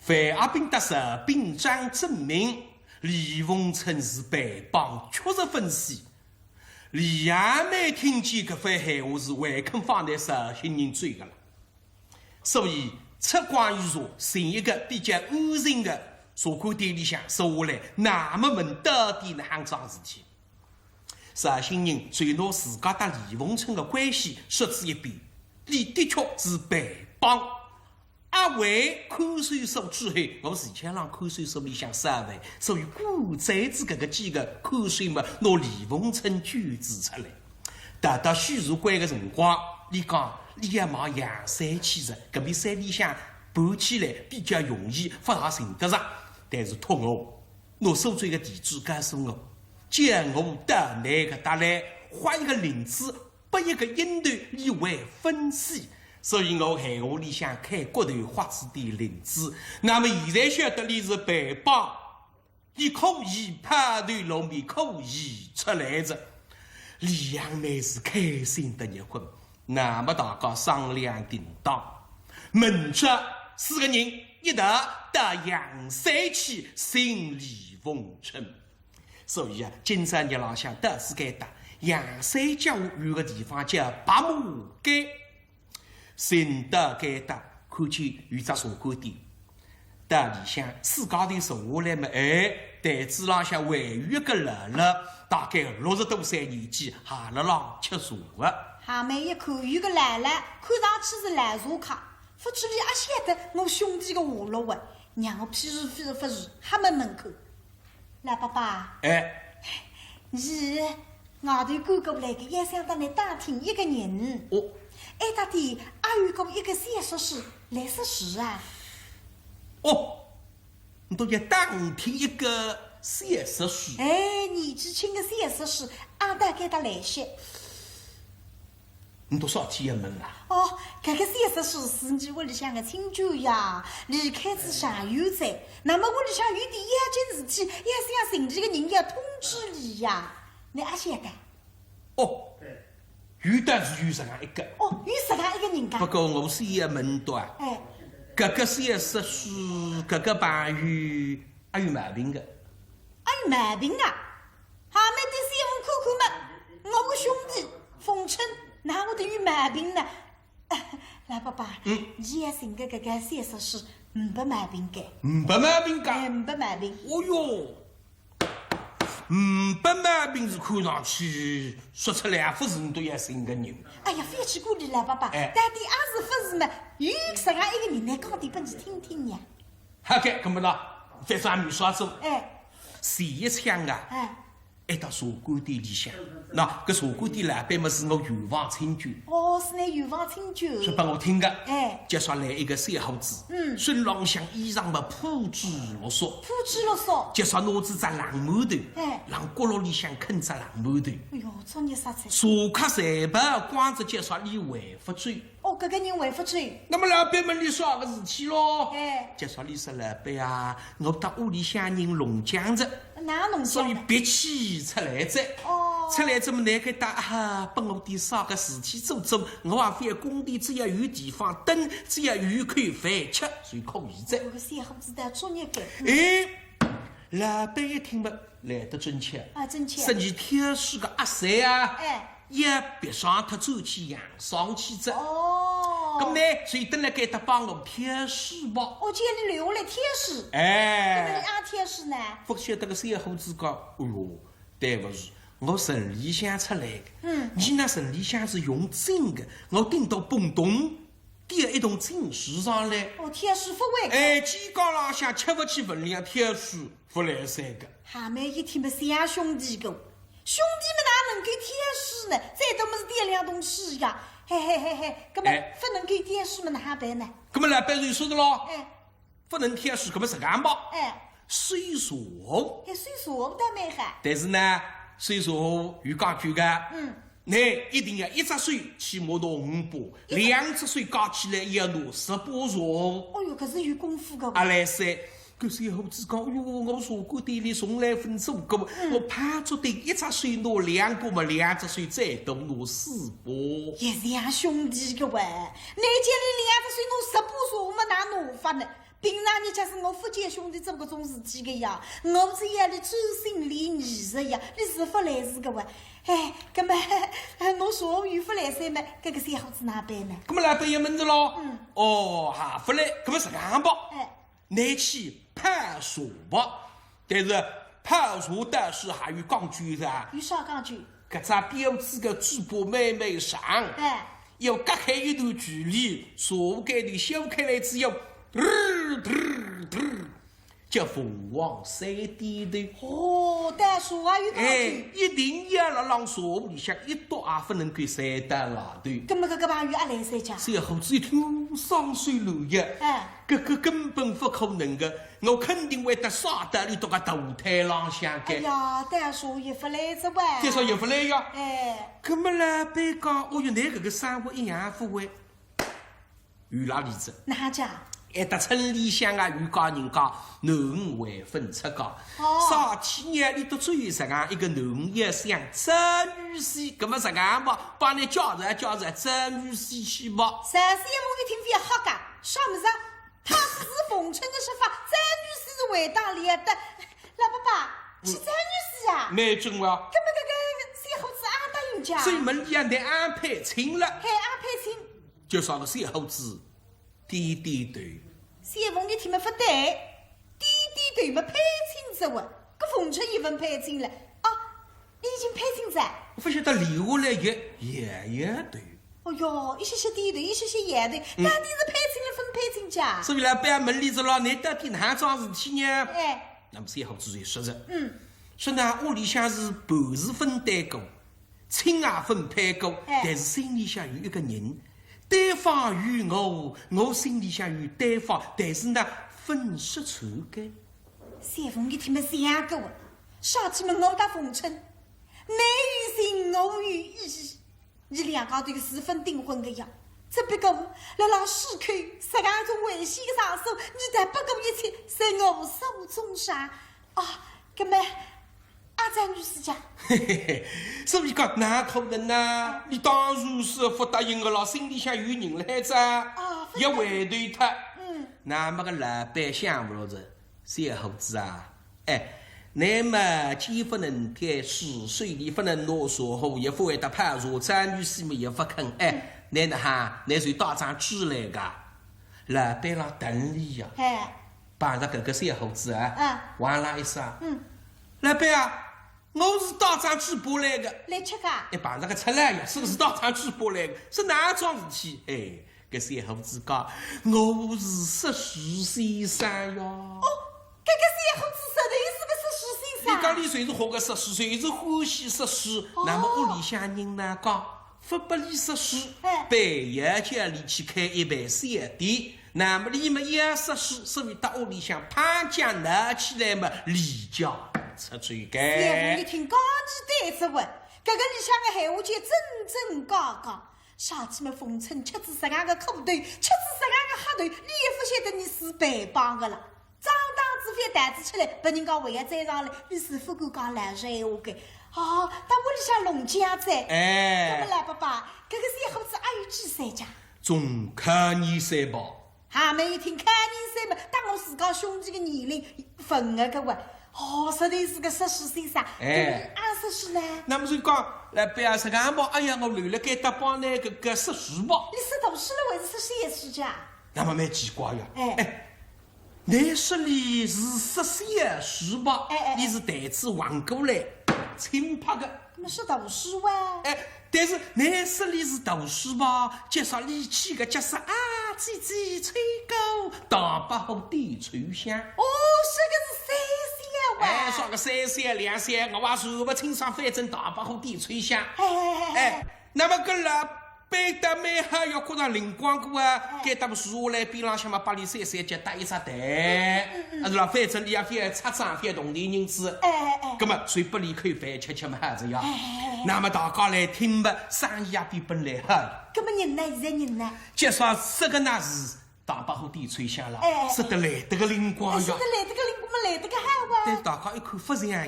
范阿炳得手，秉章证明李凤春是丐帮，确实分析。李亚梅听见搿番闲话是还肯放在受刑人追的了，所以出关于说寻一个比较安全的茶馆店里向坐下来，那么问到底哪样桩事体。受刑人最拿自家和李凤春的关系说之一遍，李的确是丐帮。阿伟看守所之后，我事前让看守所里向设备，所以古宅子搿个几个看守嘛，拿李凤春举指出来。达到许如关的辰光，你讲你要往阳山去着，搿边山里向搬起来比较容易，不大寻得着。但是托我拿所追的地址告诉我，叫我到那个搭来，花一个银子，拨一个银头，以为分析。所以我闲话里向开骨头花子的银子，那么现在晓得你是丐帮，你可以拍头露面，可以出来着。李阳梅是开心的结婚，那么大家商量定当，明朝4个人一道到阳山去寻李凤春。所以今朝日朗向到是该打阳山郊有个地方叫白木街。寻到该搭，看见有只茶馆店，到里向水高头坐下来嘛，台子浪向还有一个姥姥，大概60多岁年纪，下了浪吃茶的。下面一看有个奶奶，看上去是蓝茶客，不知里也晓得我兄弟的下落的，让我屁事非是不是，哈门口。来爸爸，你外头赶过来的，也想到来打听一个人。哦。哎，大弟，还有个一个谢硕士来实事啊！哦，你都要当听一个谢硕士。哎，年纪轻的谢硕士，俺大概他来些。你多少天也问啊？哦，这个谢硕士是你屋里向的亲眷呀，离开自上有在。那么屋里向有点严件事体，也想寻这个人要通知你呀。你还晓得？哦。有的是有这样一个，有这样一个人家。不过我是也问到啊，这个谢硕士，这个朋友还有毛病的。还有毛病啊？下面的新闻看看嘛，我个兄弟冯春哪会得有毛病呢？来爸爸，你也寻个这个谢硕士，没毛病的。没毛病的。没毛病。哦哟。没毛病是看上去说出2副字你都要信个人。哎呀，非去过你了，爸爸。到底也是副字嘛？有这样一个人来讲点给你听听呀。好的，咁么呢？反正也没啥做。前一枪啊，还到茶馆店里向。那搿茶馆店老板嘛是我远房亲眷。哦，是那远房亲眷。说拨我听个。接下来一个小伙子。身浪向衣裳嘛铺纸落索。铺纸落索。接上拿着只狼馒头。狼角落里向啃只狼馒头。哎呦，作孽啥菜？茶客财白，光着介绍你回不追。哦，搿个人回不追。那么老板问你啥个事体咯？介绍你说老板啊，我到屋里向人弄浆着。哪弄浆？所以憋气出来着。出来这么难个打帮我点啥个事体做做，我也非工地只要有地方等，只要有口饭吃，所以可以着。我个小伙子的作业感。老板一听嘛，来得真切。真切。说你挑水个阿三啊，也别上他走起洋上去着。咁呢，所以等来给他帮我挑水吧。叫你留来挑水。那么你也挑水呢？不晓得个小伙子讲，哎哟，对不是。我城里向出来的，你那城里向是用针的，我顶到蹦咚，点一桶针水上来。挑水不会。鸡缸浪向吃不起分量，挑水不来三个。下面一听么像兄弟个，兄弟们哪能够挑水呢？再多么是点2桶水呀？嘿，搿么不能够挑水么哪办呢？搿么老板就说的咯，不能挑水，搿么是干嘛？水茶。水茶不得蛮好。但是呢。水茶有讲究的，你一定要1只水起码拿5把，2只水加起来要拿10把茶。哎呦，可是有功夫的。阿来三，搿小伙子讲，哎呦，我茶馆店里从来分做过，我盼着对1只水拿2把嘛，2只水再多拿4把。也是像兄弟个喂，你叫你2只水拿10把茶嘛，哪拿法呢？平常你假是我夫妻兄弟做个种事体个呀，我这夜里专心练艺术呀，你是不来事个哇？哎，那么我说语不来塞嘛，这个小伙子哪办呢？那么来办也闷着咯。哦，哈不来，那么是干吧？拿起判书吧，但是判书但是还有讲究的。有啥讲究？搿只标志个嘴巴慢慢上，要隔开一段距离，说盖头小开来之后。叫凤凰三点头。哦，但是还有讲究，一定要让沙屋里向一刀也不能够三得拉头。咁么个朋友也来三家。小伙子一听双手如一，这根本不可能的，我肯定会得杀得你到个大台浪向个。哎呀，但是也不来着哇。再说也不来呀。咁么老板讲，我原来这个生活一样不会。有哪例子？哪家？还得村里向啊，有讲人家农会分出个，啥天年你都追上啊一个农业乡郑女士，搿么这样嘛，帮你叫着郑女士去嘛。三师爷我一听非要好噶，啥么子？他是奉承的说法，郑女士是为当里的，老爸爸是郑女士啊？没准啊。搿么小伙子安答应家？所以门里啊得安排清了。还安排清？就上个小伙子点点头。小凤你听么不对，点点头么配清着哇，搿奉承一份配清了啊，你已经配清着？我不晓得留下来也对。哦哟，一些些点头，一些些也对，到底是配清了分配清家。所以来把门里子了，你到底哪桩事体呢？那么小伙子就说着，说呢屋里向是半是分担过，亲也分配过，但是心里向有一个人。对方与我心里向有对方，但是呢，分失出个。小凤，你听么想个？啥子么我打奉承，你与心，我与义，你两个头是分订婚的呀。只不过来让市区十二种危险的上手，你才不顾一切在我手中上啊！那么。阿詹女士讲，所以讲哪可能呢？你当然是不答应我了，心里向有人来着，也回对他。那么个老板想不着子，小伙子啊，那么既不能干事，水里不能拿说话，也不会得判查，詹女士们也不肯。那哈，那是打仗支来个，老板让等你呀，帮着这个小伙子啊，哇啦一声，老板啊。我是打仗举报来的，来吃噶？碰着个出来呀，是打仗举报来的，是哪桩事体？搿小伙子讲，我是14先生哟。哦，搿个小伙子实在是个14先生。你讲你谁是活个14岁，谁是欢喜14？那么屋里向人呢讲，不不理14，半夜叫你去开一盘小店。那么你们也14，所以到屋里向潘家拿起来嘛，离家。出去个，小凤，你听高级对子问，这个里向的闲话就真高高。啥子么奉承，吃子十二个苦头，吃子十二个黑头，你也不晓得你是白帮的了。张当子非胆子出来，把人家为了再上来，你是不敢讲烂闲话的。哦，到屋里向弄家在，那么来爸爸，这个小伙子还有几岁家？总看你3吧。还没一听看你3嘛，当我自家兄弟的年龄分了个哇。实在是个14岁噻，按14呢？那么就讲，来不要12吧？哎呀，我留了该搭帮那个14吧。你是读书了还是14岁家？那么蛮奇怪呀。你说你是14岁吧？你是台子换过来，轻拍的。那是读书哇。但是你说你是读书吧？介绍你去个角色啊，叽叽吹狗，大把好点吹响。哦，是个是3岁哇。说个3岁2岁，我还说不清爽，反正大把好点吹响。那么个老背得蛮好，要觉着灵光过啊，该搭不树下来边浪向嘛，把你3节搭一只蛋，是啦，反正你也非擦脏非动地人子，那么谁不离口饭吃嘛哈子呀？那么大家来听吧，生意也比本来好。那么人呢？现在人呢？介绍这个那是大把好点吹响了，说得来得个灵光呀，说得来得个灵光。么来得个好但大家一看不是一样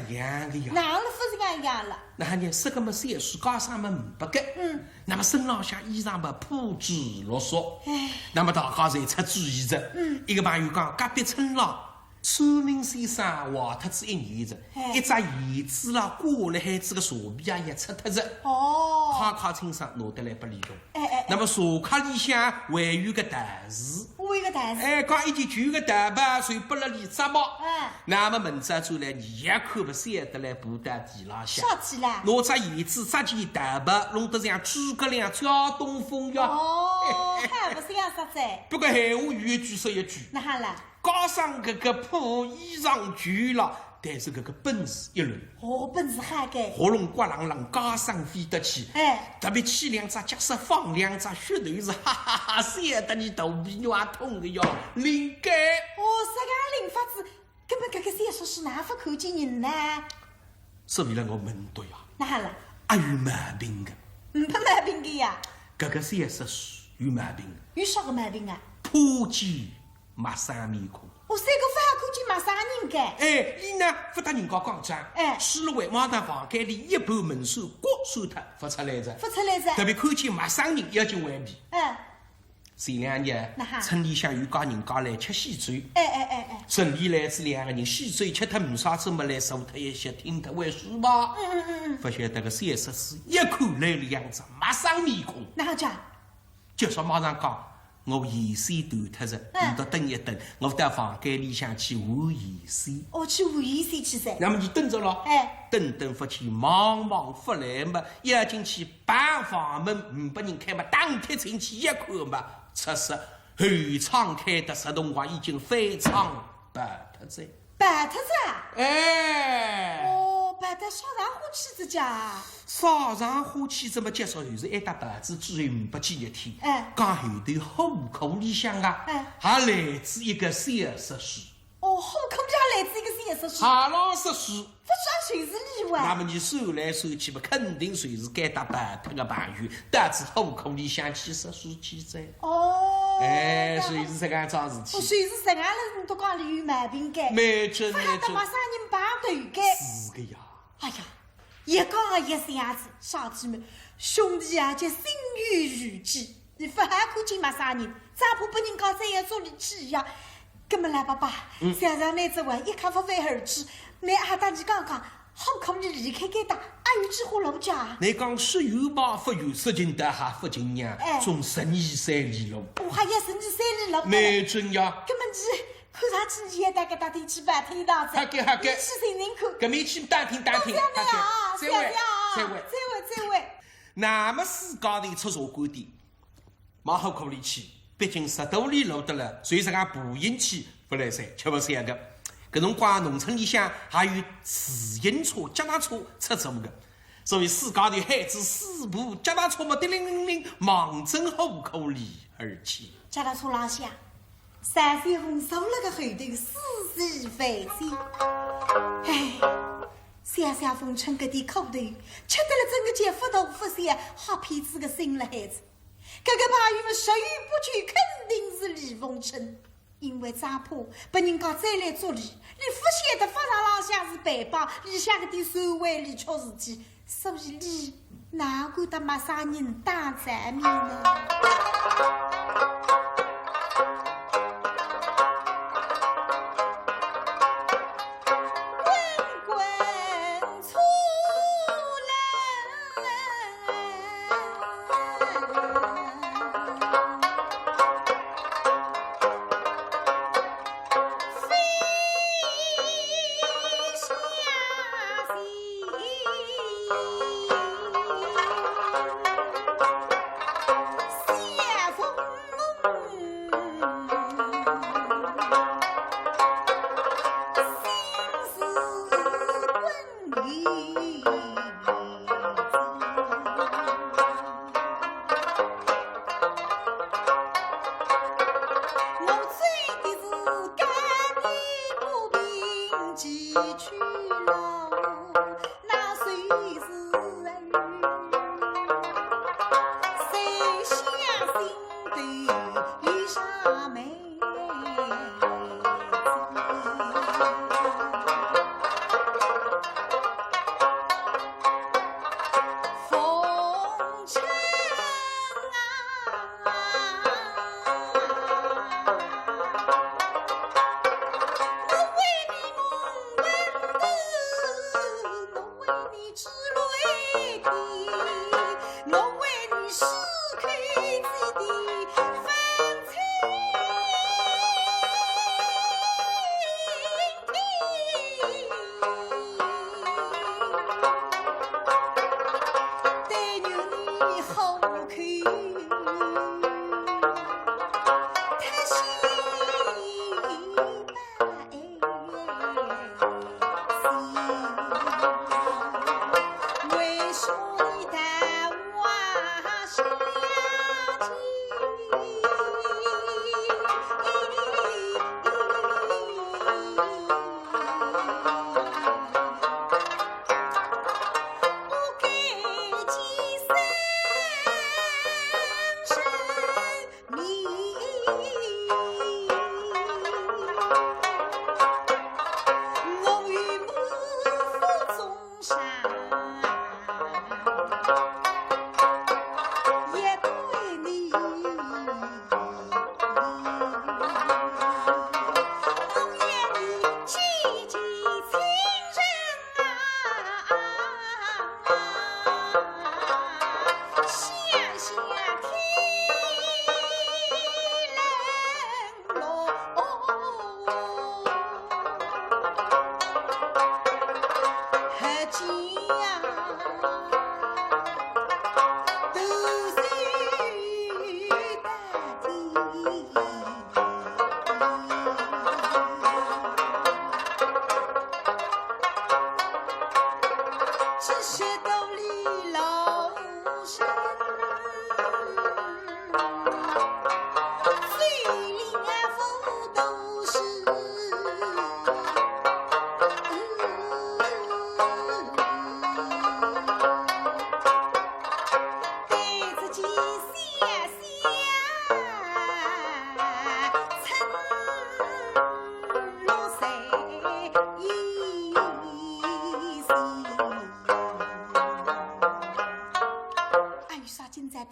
的呀。哪了不是一样了？那还呢，这个么3岁，高上么500个。那么身浪向衣裳么铺纸落索。那么大家才出主意着。一个朋友讲，隔壁村浪算命先生画脱子1年着，一只叶子啦挂了海子个茶皮啊也出脱着。咔咔清爽拿得来不利用。那么茶卡里向还有个大字。我有个大字。讲一件旧个大把，随不了里扎包。那么门子出来，你一看不晓得来布袋地浪向。啥子啦？拿只叶子扎起大把，弄得像诸葛亮挑东风呀。还不是样啥子？不过闲话有一句说一句。那哈啦？加上这个破衣裳旧了，但是这个本事一流。本事还该。火龙刮啷啷，加上飞得起。特别起2只脚色，放2只血头是，哈哈哈，晒得你头皮肉也痛的哟，灵感。啥个灵法子？根本这个3岁是哪副看见人呢？说为了我问对呀。那哈啦？有毛病的。没毛病的呀。这个3岁是有毛病的。有啥个毛病啊？破镜没三面孔。3个反看见没啥人个。伊呢不搭人家讲讲。死了回马到房间里一盘门手刮收脱，发出来着。特别看见没啥人，要紧顽皮。前2日，村里向有家人家来吃喜酒。村里来是2个人，喜酒吃脱没啥子没来收脱一些，听脱为数吧。不晓得个3岁是一看来的样子，没啥面孔。哪讲？就说马上讲。我眼线断脱着，你到等一等，我到房间里向去换眼线。去换眼线去噻。那么你等着咯。等发现忙忙不来嘛，一进去把房门不人开嘛，当贴进去一看嘛，测试后窗开的石洞话已经非常白脱着。白脱着？白得烧上火气子家。烧上火气这么结束后是一打白子之后500几日天。讲后头户口里向啊，还来自一个3岁数。户口里还来自一个3岁数。哈老师数。不知谁是例外。那么你数来数去嘛，肯定谁是该打白脱个朋友，得知户口里向去实数记载。谁是这个样子事体？谁是这样了？你都讲里有毛病该。没准。不还得马上人帮头该。是个呀。哎呀，一讲也是样子，兄弟们，兄弟啊，就心有余悸。你不还看见没啥人，咋不被人家这样做力气呀？咁么来爸爸，山上那只话一看不为儿子，那阿达你讲讲，好可你离开给打，有几户老家？你讲是有吧？不有事情的还不尽呀？从12、3里路。我还要12、3里路。没准呀。咁么你看上去你也大概打天去半天当子。好嘅好嘅。你去谁人看？咁么去打听。再会。那么世高头出茶馆的，马好可里去，毕竟10多里路的了，随时讲步行去不来噻，吃不下个。搿辰光农村里向还有自行车、脚踏车出租的，所以世高头孩子4部脚踏车嘛，叮铃铃铃，忙正户口里而去。脚踏车浪向，3岁红收了个后头死死非非。小小风春搿点苦头，吃得了整个姐夫头不散，好骗子个生了孩子。搿个朋友们十语不绝，肯定是李凤春，因为张婆被人家再来做礼，你不晓得法上浪向是白帮，里向搿点手腕里缺事体，所以你哪管得没啥人当咱面呢？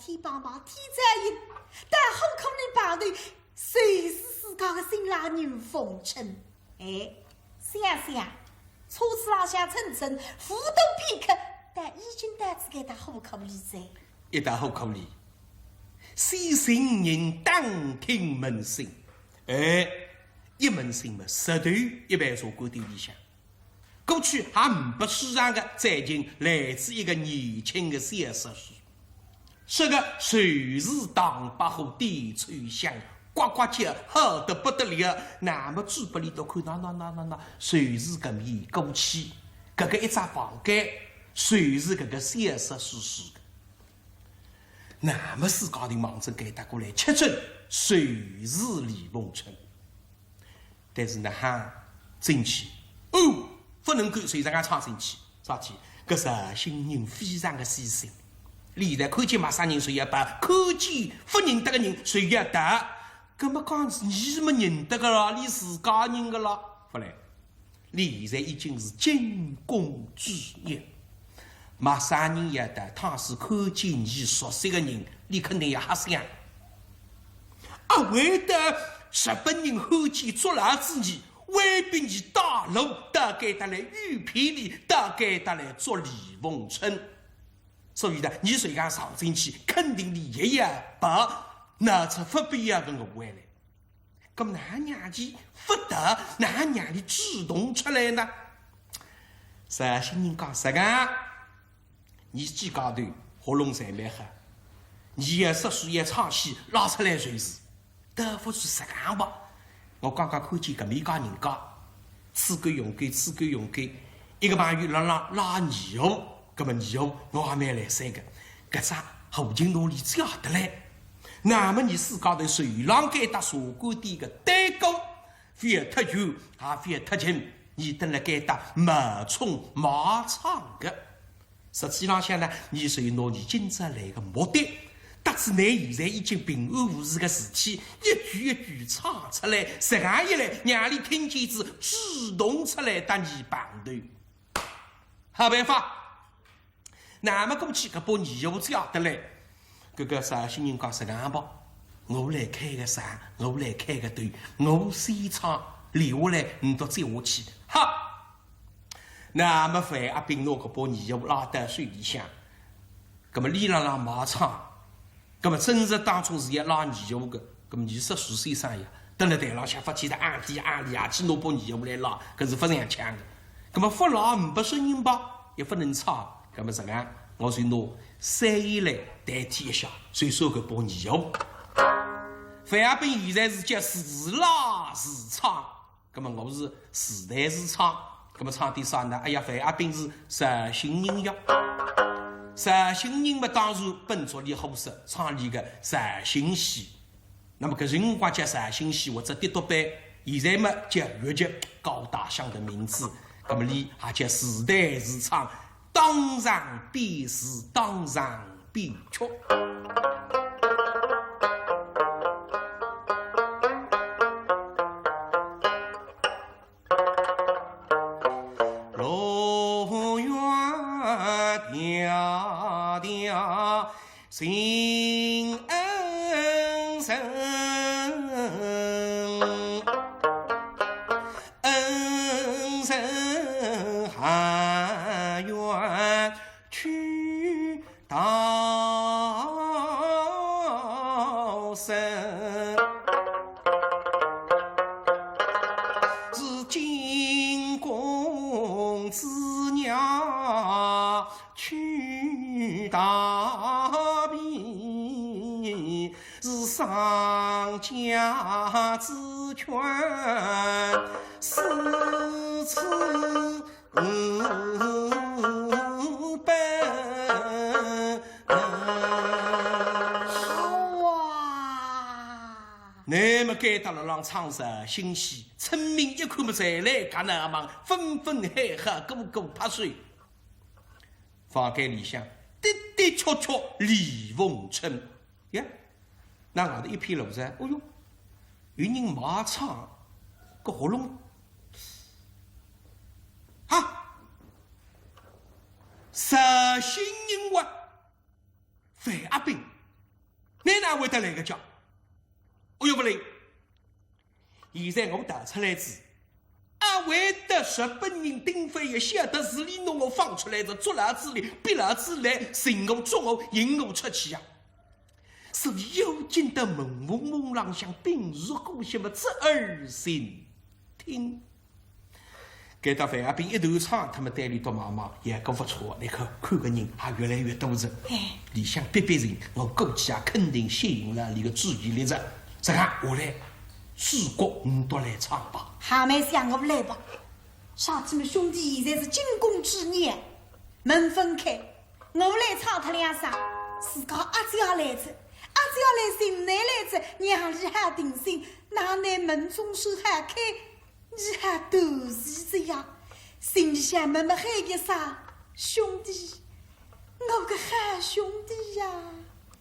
天帮忙，天在应，但好可能旁头谁是自家的新郎女风尘？哎，想想，车子浪向层层浮动片刻，但已经单子给他好可理在。一打好可理，细心人当听门声，哎，一门声嘛，十头一般坐过店里向。过去还不市场的再进来自一个年轻的小师叔。是个随时当把火点吹响，呱呱叫，好得不得了。那么嘴巴里头看那，随时个面过去，这个一张房间，随时这个小色叔叔的。那么自家的忙着给他过来，吃准随时李梦春。但是呢，哈，进去哦，不能够随着俺闯进去，啥去？这是新人非常的细心。历代看见马上人谁也罢，看见不认得的人谁也得。那么讲你是没认得的了，你自家人的了。不来，历代已经是惊弓之鸟。马上人也得，他是看见你熟悉的人，你肯定要吓死呀。啊，为的日本人后期捉拿之你，未必你大陆大概他来御骗你，大概他来做李凤春。所以呢，你谁敢上进去，肯定你爷爷把拿出不必要的我回来。咁哪娘的不得，哪娘的主动出来呢？啥新人讲啥个？你几高头活龙山没喝，你也说书也唱戏拉出来随时，得不是啥个吧？我刚刚看见个美家人家，此个勇敢，此个勇敢，一个朋友拉牛。那么以后我还没来三个，搿只后勤努力只要得来。那么你自家头随浪给他茶馆店的代购，非要特久，还非要特勤，你等了给他马冲马场的。实际上向呢，你随拿你今朝来的目的，得知你现在已经平安无事的事体，一句一句唱出来，这样一来，让你听见子主动出来打你旁头。好办法。那么过去搿把泥油只要得来，搿个啥新人讲实干吧，我来开个啥，我来开个队，我先唱，留下来你都再下去，哈。那么范阿炳拿搿把泥油拉到水里向，搿么里浪马唱，搿么真实当初是一拉泥油个，搿么20岁先生呀，蹲辣台浪向发起的暗地暗里啊去拿把泥油来拉，搿是非常强的。搿么不拉500人吧，也不能唱。那么这样，我就拿3亿来代替一下，所以说个把泥油。范阿炳现在是叫自拉自唱，那么我是自弹自唱，那么唱点啥呢？哎呀，范阿炳是实心人呀，实心人嘛，当然本着你好说，唱里个实心戏。那么搿辰光叫实心戏或者跌倒班，现在嘛叫越剧高大上的名字，那么你还叫自弹自唱。当然必是，当然必确。路远迢迢心恩深，恩深还愿去到声，是金公子娘去大便，是上家之权，四次那么该到了让唱首新戏，村民一看不再来，干那忙纷纷海喝，个个拍水。房间里向的的确确李凤春呀，那外头一片路子，哦哟，有人马唱个喉咙啊，实心人物范阿炳，你哪会得来个叫？哦哟不灵！现在我打出来子，阿会得日本人丁飞也晓得是里弄我放出来的，捉拿之力，逼拿之来，寻我捉我，引我出去呀！是幽静的朦朦胧浪向冰如故乡的侧耳心听。给到范阿炳一头唱，他们队里多忙忙，也个不错。你看看个人也越来越多人，里向别人，我估计啊，肯定吸引了你的注意力着。这样我来，主角你都来唱吧。还没想我来吧？上次们兄弟现在是惊弓之鸟，门分开，我来唱他俩啥？自家阿姐来着，阿姐来寻奶来着，娘儿还定心，那乃门中手还开，你还斗气着呀？心里想妹妹喊个啥？兄弟，我个好兄弟呀！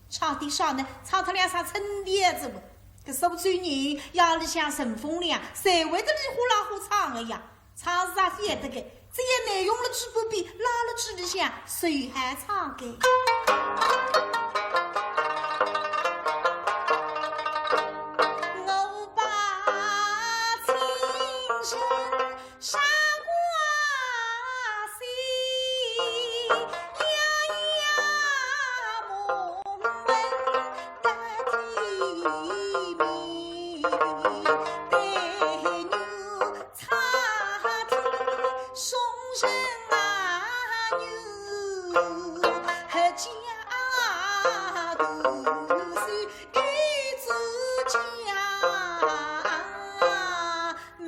唱的啥呢？唱他俩啥春天子不？个苏州人要里向顺风凉，谁会得里呼啦呼唱的呀？唱是啥非得个？这也内容了只不比，拉了只里向，谁还唱个？我把情深山挂心，呀呀梦闻得体面，对牛插蹄送神啊牛，和家都是玉子家门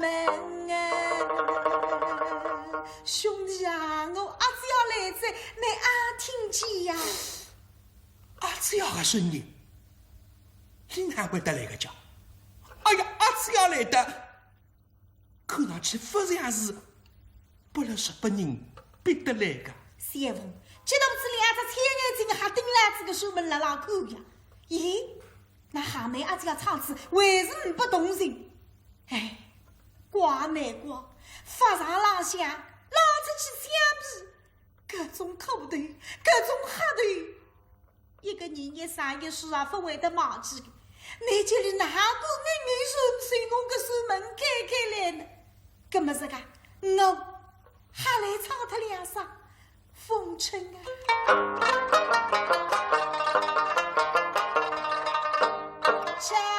兄弟啊，我阿子要来着，你阿听见呀？阿子要个声音，你哪会得来个叫？哎呀，阿子要来的，看上去不像是不了日本人逼得来个。媳妇，这都是两只青眼睛还盯来这个手门来拉口呀？咦，那哈妹阿子要唱词，为什么不动心？哎，挂没挂，发上浪向，拉出去相比，各种口头，各种哈头，一个人一生一世啊，不会得忘记的。你这里哪个硬手随我个手门开来呢？搿么是个，我还来唱他两声风尘啊，cha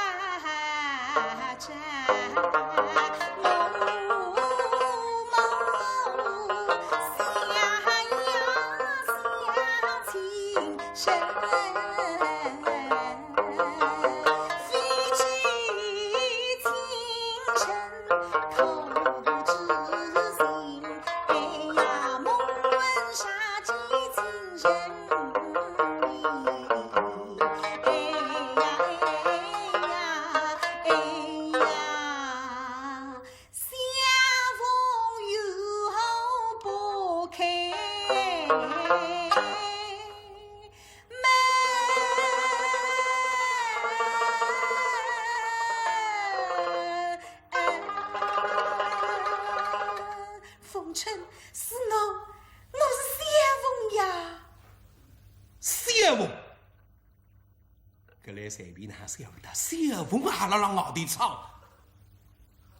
随便还是要的，小凤还拉外地唱，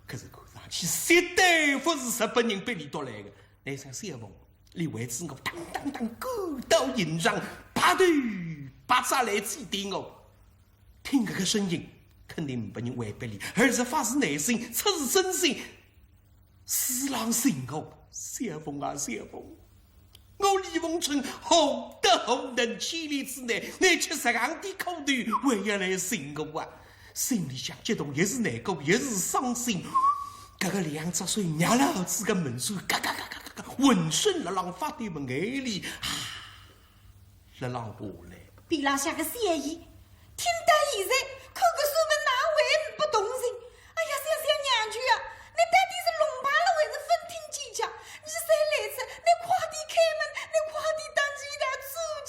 可是看上去绝对不是日本人被你夺来的。那声小凤，你为此我当狗到营上，把头把扎来指点我，听这个声音，肯定不人违背你，而是发自内心、出自真心。四郎信我，小凤啊，小凤，我李凤春何德何能千里之内，你吃十行的口头，为要来信我啊！心里想激动，也是难过，也是伤心。这个2只岁娘老子的门水，嘎嘎嘎嘎嘎嘎，浑身辣浪发对门眼里啊，辣浪下来。边浪向个小姨，听到现在，可个说问哪位不动心？哎呀，小娘舅啊，你到底是龙牌了还是分听技巧？你谁来着？你快点开门，你快点当起他出去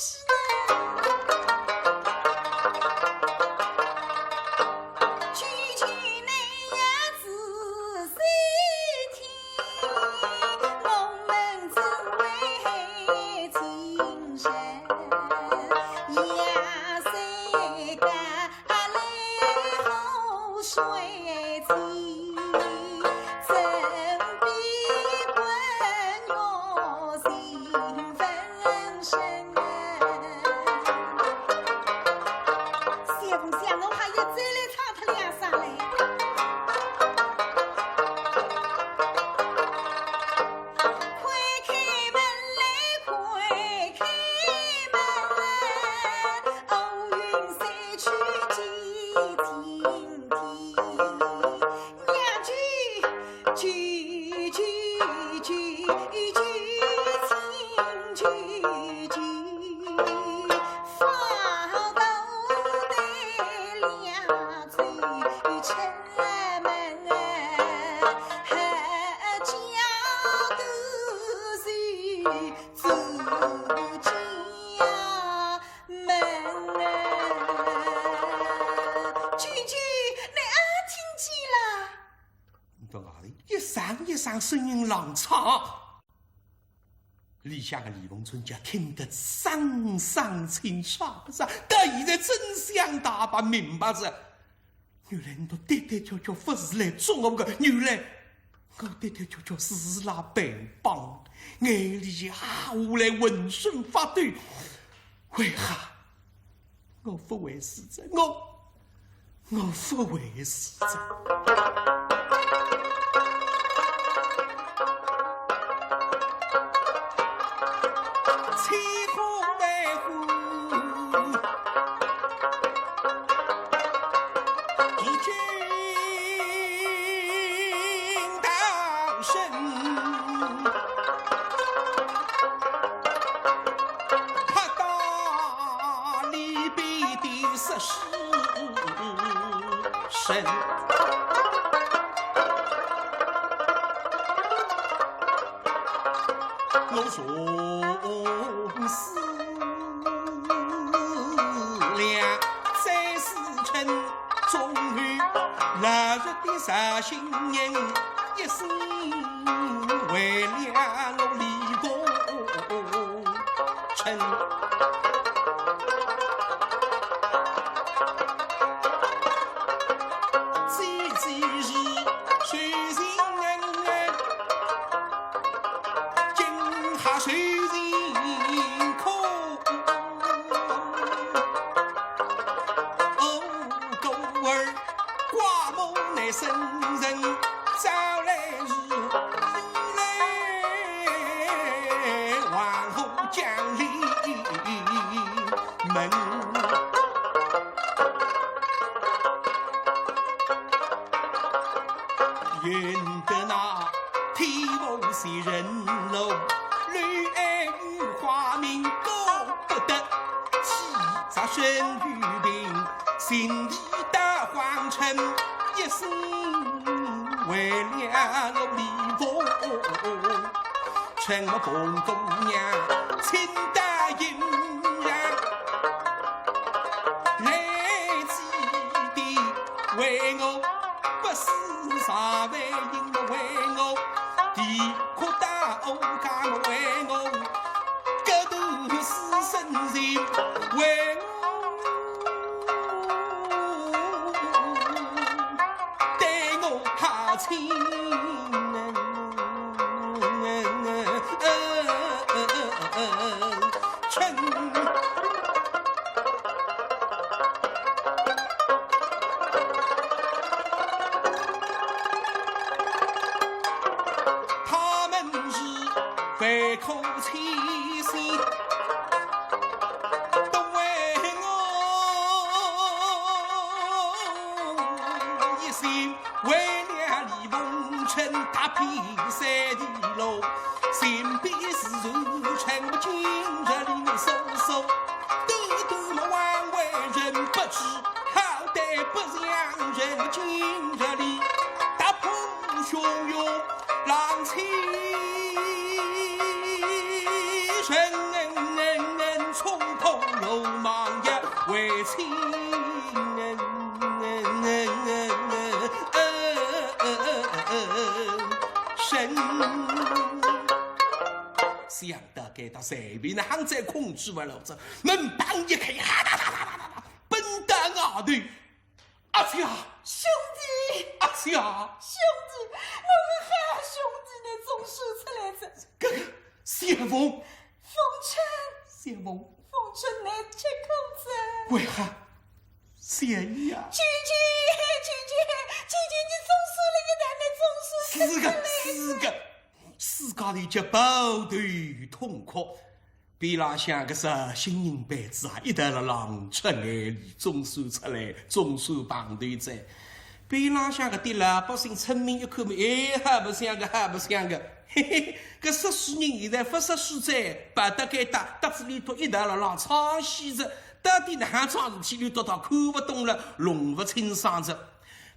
声音朗唱，里向的李凤春家听得伤伤心伤伤，但现在真相大白明白着，原来你对对悄悄不是来捉我的，原来我对对悄悄是来诽谤，眼里啊无来浑身发抖，为何我不为是者？我不为是者。我从思量在世春，终于腊月的十新人，一生为了我李凤春。愿得那天风袭人楼，绿爱与花名高不得，气杀身与病，心里大荒尘，一生为了我李凤，成了凤姑娘，亲大姻缘，来记的为我不是。啥为因我为我，地可大欧家我为我，格头是身人为我，对我好亲。春。苦凄心，都为我一心为了李凤春踏遍三地路，心比是如尘不尽热里面搜搜，多多么万为人不知，好歹不让人尽热里打破汹涌浪起。冲破流氓也为情深，想到给他随便的항在控制完了这门板一开，奔到外头，阿姐兄弟，阿姐兄弟，我们喊兄弟的总数出来着。哥哥，谢峰，风尘，谢峰。风尘难吃口子。为何？谢意啊！姐姐，你总输了一单的总输自家的脚抱头痛哭，比那像个是新人辈子啊，一到了浪出来里，总算出来，总算棒队在。比那像个的老百姓村民一看嘛，还不像个，嘿嘿，搿14人现在发射水灾，把得该打，搭子里头一道了浪唱戏着，到底哪桩事体里头看不懂了，弄不清爽着。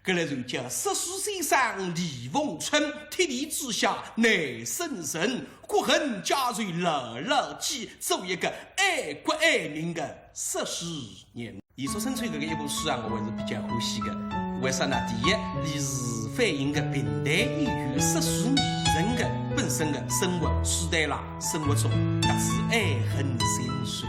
搿来人家14岁上李凤春，铁蹄之下乃生神，国恨加瑞乐乐记，做一个爱国爱民的14年。艺术生存搿个一部书啊，我还是比较欢喜的。为啥呢？第一，伊是反映个平台演员14艺人的本身的生活，时代啦生活中特是爱恨情仇，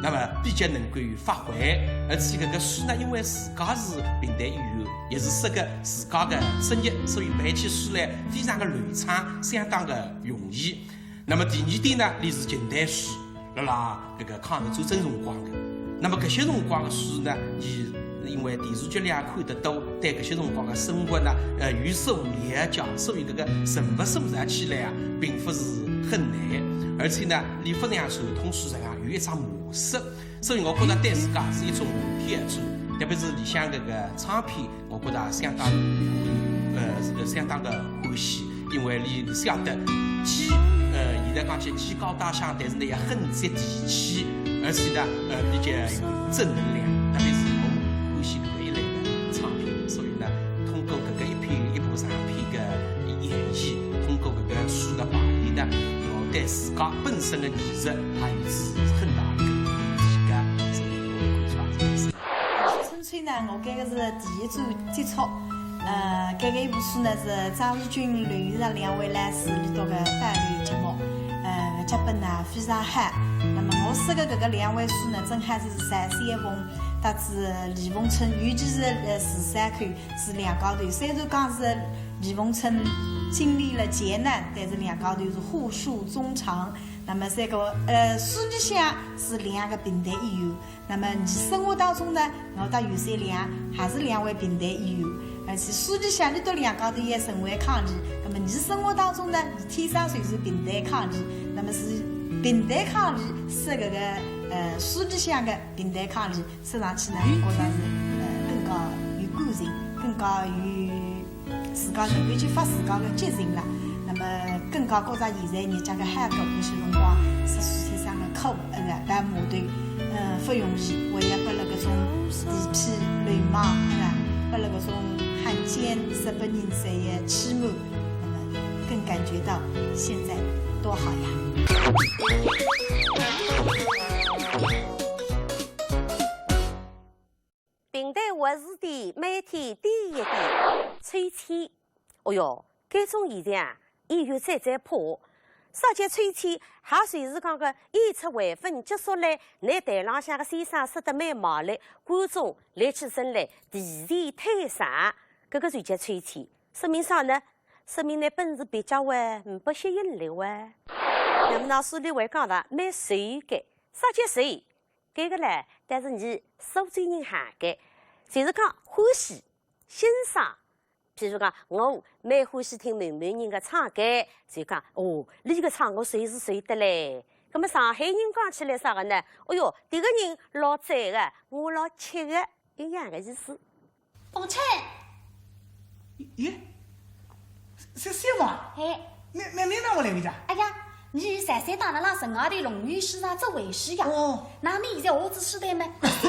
那么比较能够发挥。而且搿个书呢，因为自家是平台演员，也是适合自家的职业，所以背起书来非常的流畅，相当的容易。那么第二点呢，伊是近代史，辣搿个抗日战争辰光的。那么搿些辰光的书呢，伊因为电视剧里也看得多，对搿些辰光的生活呢，有所了解，所以搿个人物塑造起来啊，并不是很难，而且呢，李不像传统书上有一张模式，所以我觉得对自家是一种模片做，特别是里向搿个唱片，我觉得相当的欢喜，因为你晓得既现在讲起既高大上，但是呢也很接地气，而且呢比较有正能量，特别是我欢喜搿一类的唱片，所以呢通过搿个一部唱片的演绎，通过搿个书的排列呢，我对自家本身的艺术还有很大的一个提高，所以我看出来这个是。春翠呢，我搿个是第一组接触。搿个一部书呢是张日军、刘玉成两位来主理到个伴侣节目，脚本呢非常好。那么我写的搿个两位书呢，正好是单先锋搭子李凤春，尤其是十三口是两高头。虽然讲是李凤春经历了劫难，但是两高头是互诉衷肠。那么这个书里向是两个平台演员，那么你生活当中呢，我搭袁三良还是两位平台演员。而且书里向你到两高头也成为抗日，那么你生活当中呢，你天生就是平台抗日，那么是平台抗日是搿个书里向的平台抗日，说上去呢，我觉着是更加有感情，更加有自家能够去发自家的激情了。那么更加觉着现在人家个海狗搿些辰光是书天上的苦来码头，不容易，为了拨了搿种地痞流氓，拨了搿种汉奸日本人在也欺瞒，那么更感觉到现在多好呀！平台活字典每天第一点，吹气。哦哟，搿种现象啊，演员在破。少节吹气，还随时讲个演出完分结束来，拿台浪向个先生说得蛮毛嘞，观众立起身来，提前退场。搿个就叫吹气，说明啥呢？说明呢本事比较为不吸引力哇。那么那书里会讲的蛮随的，啥叫随？搿个嘞，但是你所有人行的，就是讲欢喜、欣赏、譬如讲，我蛮欢喜听满人的唱歌，就讲哦，你个唱我谁是谁的嘞？那么上海人讲起来啥个呢？哦哟，这个人老窄的，我老切的，一样的意思。凤春，咦，小王，哎，你哪我来回家？哎呀，你才到了那省外的龙鱼市场做卫士呀？哦，那你现在何止是的吗？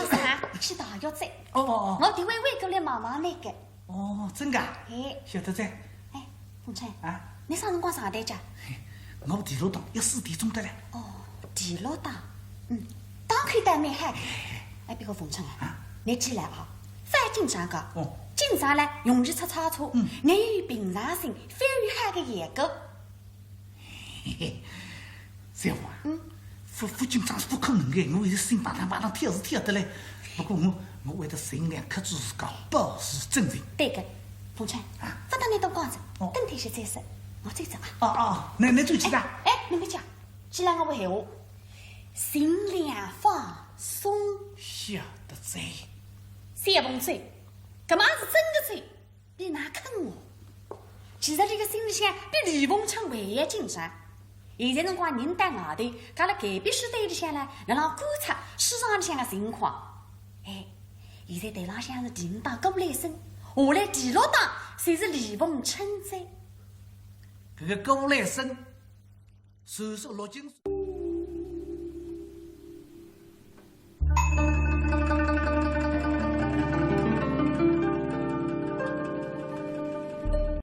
啥？去大药斋。哦，我定会过来忙忙那个。哦，真的？哎，晓得噻。哎，凤春啊，你啥辰光上台家？我地路党要4点钟的嘞。哦，地路党，当可以带蛮好的。哎，别个凤春啊，你记来啊，反经常讲，经常呢容易出差错，你与平常心反而好个严格。嘿嘿，小王，副警长是不可能的，我现在心巴当跳是跳的嘞。不过我为了尽量克制自家，保持镇定。对个，凤春啊，不等你到广州，等天些再说，我再走啊。哦，那最起的。哎，你没讲，既然我会闲话，心量放松。晓得噻。小凤春，干嘛是真的嘴？你哪坑我？其实这个心里想比李凤春还要紧张。现在辰光人在外头，搞了改变时代里向呢，让人观察市场里向的情况。哎，现在台浪向是第5档歌来生，下来第6档才是李凤春噻。这个歌来生，手陆金。